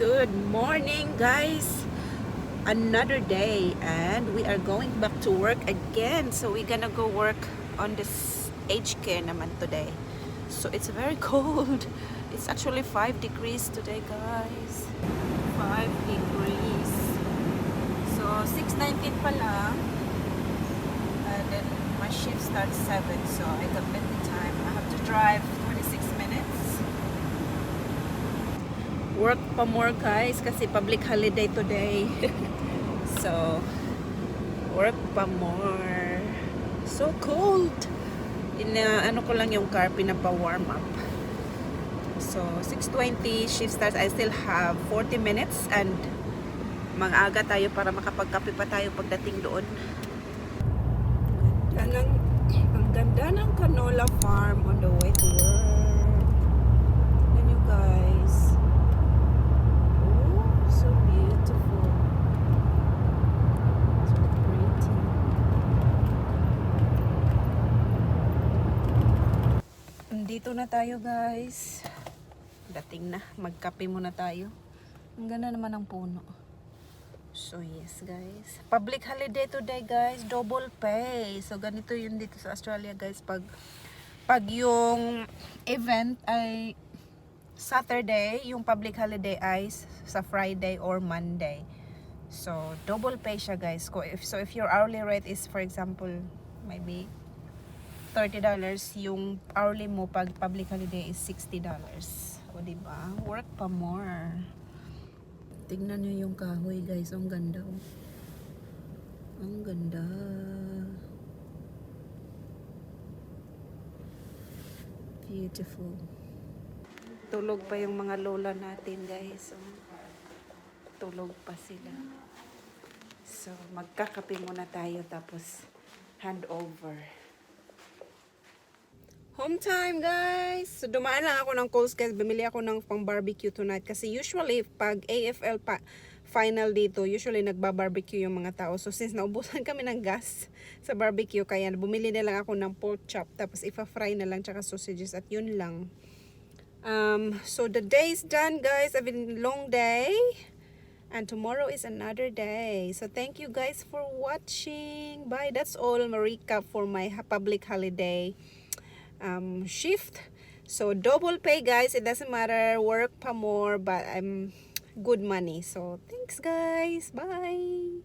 Good morning, guys. Another day, and we are going back to work again. So we're gonna go work on this aged care naman today. So it's very cold. It's actually 5 degrees today, guys. 5 degrees. So 6:19 pa lang. And then my shift starts 7. So I got plenty time. I have to drive 26 minutes. Work pa more, guys, kasi public holiday today. So work pa more. So cold. Ano ko lang yung car, pinapa-warm up. So 6:20 shift starts. I still have 40 minutes and mag-aga tayo para makapagkape pa tayo pagdating doon. Ang ganda ng canola farm on the way to work. Then you guys. So beautiful. So pretty. Dito na tayo, guys. Dating na. Magkape muna tayo. Ang ganda naman ng puno. So yes, guys. Public holiday today, guys. Double pay. So ganito yun dito sa Australia, guys. Pag yung event ay Saturday, yung public holiday ay sa Friday or Monday. So, double pay siya, guys. So, if your hourly rate is, for example, maybe $30, yung hourly mo pag public holiday is $60. O, diba? Work pa more. Tingnan nyo yung kahoy, guys. Ang ganda, oh. Ang ganda. Beautiful. Tulog pa yung mga lola natin, guys. So, tulog pa sila. So, magkakape muna tayo tapos hand over. Home time, guys! So, dumaan lang ako ng Coles, guys. Bumili ako ng pang barbecue tonight. Kasi usually, pag AFL pa final dito, usually nagba-barbecue yung mga tao. So, since naubusan kami ng gas sa barbecue, kaya bumili na lang ako ng pork chop. Tapos, ipa-fry na lang, tsaka sausages. At yun lang. So the day is done, guys. I've been long day and tomorrow is another day. So thank you guys for watching. Bye. That's all recap for my public holiday shift. So double pay, guys. It doesn't matter, work pa more, but I'm good money. So thanks, guys. Bye.